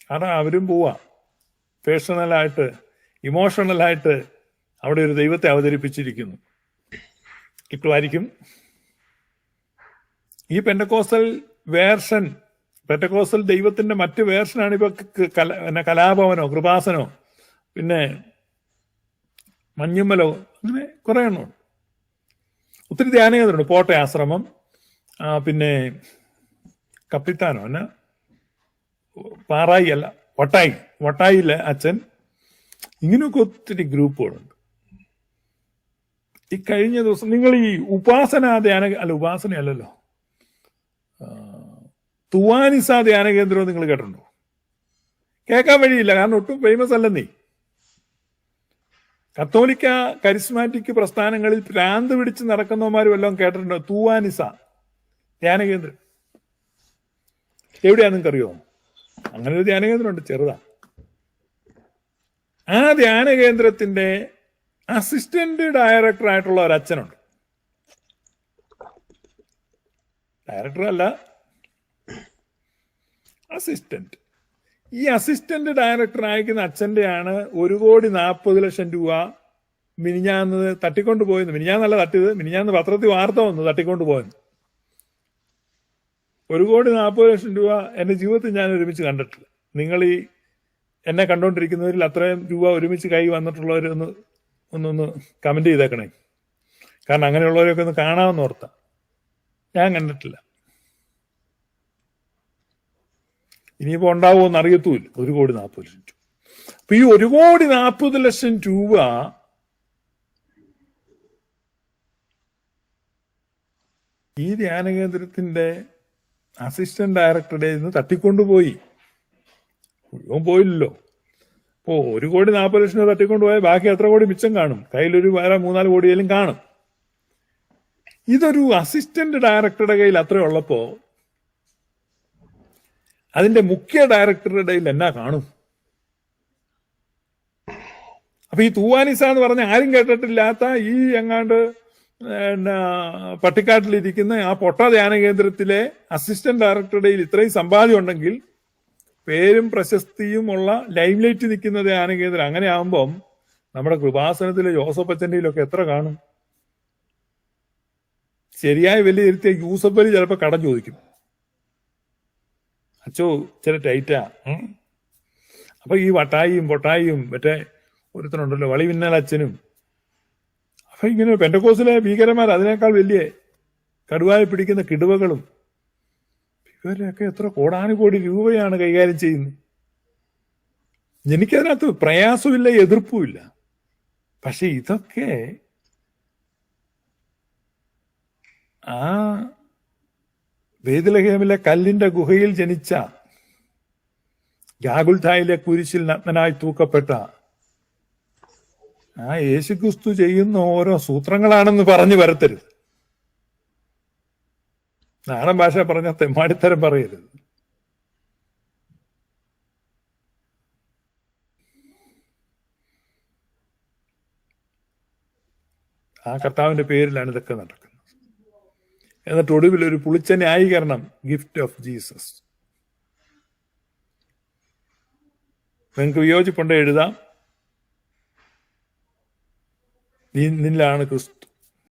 കാരണം അവരും പോവാ പേഴ്സണലായിട്ട്, ഇമോഷണലായിട്ട് അവിടെ ഒരു ദൈവത്തെ അവതരിപ്പിച്ചിരിക്കുന്നു. കിട്ടുമായിരിക്കും. ഈ പെന്തക്കോസ്റ്റൽ വേർഷൻ, പെന്തക്കോസ്റ്റൽ ദൈവത്തിന്റെ മറ്റ് വേർഷനാണ് ഇപ്പൊ കലാഭവനോ കൃപാസനോ പിന്നെ മഞ്ഞുമ്മലോ, അങ്ങനെ കുറെ എണ്ണമുണ്ട്. ഒത്തിരി ധ്യാനകേന്ദ്രമുണ്ട്. പോട്ടെ ആശ്രമം, പിന്നെ കപ്പിത്താനോ എന്നാ പാറായി അല്ല വട്ടായിലെ അച്ഛൻ, ഇങ്ങനെയൊക്കെ ഒത്തിരി ഗ്രൂപ്പുകളുണ്ട്. ഈ കഴിഞ്ഞ ദിവസം നിങ്ങൾ ഈ ഉപാസനയല്ലല്ലോ, തുവാനിസ ധ്യാന കേന്ദ്രം നിങ്ങൾ കേട്ടിട്ടുണ്ടോ? കേൾക്കാൻ വഴിയില്ല, കാരണം ഒട്ടും ഫേമസ് അല്ലെന്നേ. കത്തോലിക്ക കരിസ്മാറ്റിക് പ്രസ്ഥാനങ്ങളിൽ ഭ്രാന്ത് പിടിച്ച് നടക്കുന്നവന്മാരും എല്ലാം കേട്ടിട്ടുണ്ടോ? തുവാനിസ ധ്യാന കേന്ദ്രം എവിടെയാ നിങ്ങൾക്കറിയോ? അങ്ങനെ ഒരു ധ്യാന കേന്ദ്രമുണ്ട്, ചെറുതാ. ആ ധ്യാന കേന്ദ്രത്തിന്റെ അസിസ്റ്റന്റ് ഡയറക്ടറായിട്ടുള്ള ഒരു അച്ഛനുണ്ട്. ഡയറക്ടർ അല്ല, അസിസ്റ്റന്റ്. ഈ അസിസ്റ്റന്റ് ഡയറക്ടർ അയക്കുന്ന അച്ഛന്റെയാണ് 1,40,00,000 രൂപ മിനിഞ്ഞാന്ന് തട്ടിക്കൊണ്ട് പോയെന്ന്. മിനിഞ്ഞാന്നല്ല തട്ടിയത്, മിനിഞ്ഞാന്ന് പത്രത്തിൽ വാർത്ത വന്നു തട്ടിക്കൊണ്ട് പോയെന്ന്. 1,40,00,000 രൂപ എന്റെ ജീവിതത്തിൽ ഞാൻ ഒരുമിച്ച് കണ്ടിട്ടില്ല. നിങ്ങൾ ഈ എന്നെ കണ്ടോണ്ടിരിക്കുന്നവരിൽ അത്രയും രൂപ ഒരുമിച്ച് കൈ വന്നിട്ടുള്ളവർ ഒന്ന് കമന്റ് ചെയ്തേക്കണേ. കാരണം അങ്ങനെയുള്ളവരെയൊക്കെ ഒന്ന് കാണാമെന്ന് ഓർത്താ. ഞാൻ കണ്ടിട്ടില്ല. ഇനിയിപ്പോ ഉണ്ടാവുമെന്ന് അറിയത്തുമില്ല. 1,40,00,000 രൂപ. അപ്പൊ ഈ 1,40,00,000 രൂപ ഈ ധ്യാന കേന്ദ്രത്തിന്റെ അസിസ്റ്റന്റ് ഡയറക്ടറുടെ നിന്ന് തട്ടിക്കൊണ്ടുപോയി. മുഴുവൻ പോയില്ലല്ലോ. അപ്പോ 1,40,00,000 രൂപ തട്ടിക്കൊണ്ടുപോയാൽ ബാക്കി എത്ര കോടി മിച്ചം കാണും? കയ്യിലൊരു 3-4 കോടിയേലും കാണും. ഇതൊരു അസിസ്റ്റന്റ് ഡയറക്ടറുടെ കയ്യിൽ അത്ര ഉള്ളപ്പോ അതിന്റെ മുഖ്യ ഡയറക്ടറുടെ ഇടയിൽ എന്നാ കാണും? അപ്പൊ ഈ തൂവാനിസ എന്ന് പറഞ്ഞ ആരും കേട്ടിട്ടില്ലാത്ത ഈ എങ്ങാണ്ട് പട്ടിക്കാട്ടിലിരിക്കുന്ന ആ പൊട്ട ധ്യാന കേന്ദ്രത്തിലെ അസിസ്റ്റന്റ് ഡയറക്ടറുടെ ഇത്രയും സമ്പാദ്യം ഉണ്ടെങ്കിൽ, പേരും പ്രശസ്തിയും ഉള്ള ലൈം ലൈറ്റ് നിൽക്കുന്ന ധ്യാന കേന്ദ്രം, അങ്ങനെ ആകുമ്പം നമ്മുടെ കൃപാസനത്തിലെ ജോസഫ് അച്ഛൻ്റെയിലൊക്കെ എത്ര കാണും? ശരിയായ വിലയിരുത്തിയ യൂസഫ് അലി ചിലപ്പോൾ കടം ചോദിക്കും. അച്ചോ ചില ടൈറ്റാ. അപ്പൊ ഈ പൊട്ടായിയും മറ്റേ ഒരുത്തനുണ്ടല്ലോ വളിമിന്നൽ അച്ഛനും, അപ്പൊ ഇങ്ങനെ പെന്തക്കോസ്തിലെ ഭീകരന്മാർ, അതിനേക്കാൾ വലിയ കടുവായി പിടിക്കുന്ന കിടുവകളും, ഇവരൊക്കെ എത്ര കോടാനുകോടി രൂപയാണ് കൈകാര്യം ചെയ്യുന്നത്. എനിക്കതിനകത്ത് പ്രയാസമില്ല, എതിർപ്പുമില്ല. പക്ഷെ ഇതൊക്കെ ആ ബേത്ലഹേമിലെ കല്ലിന്റെ ഗുഹയിൽ ജനിച്ച, ഗാഗുൽഥായിലെ കുരിശിൽ നഗ്നനായി തൂക്കപ്പെട്ട ആ യേശുക്രിസ്തു ചെയ്യുന്ന ഓരോ സൂത്രങ്ങളാണെന്ന് പറഞ്ഞു വരത്തരുത്. നാടൻ ഭാഷ പറഞ്ഞ തെമ്മാടിത്തരം പറയരുത്. ആ കർത്താവിന്റെ പേരിലാണ് ഇതൊക്കെ നടക്കുന്നത്. എന്നിട്ട് ഒടുവിൽ ഒരു പുളിച്ച ന്യായീകരണം, ഗിഫ്റ്റ് ഓഫ് ജീസസ്. നിങ്ങൾക്ക് വിയോജിപ്പുണ്ട് എഴുതാം. നിന്നിലാണ്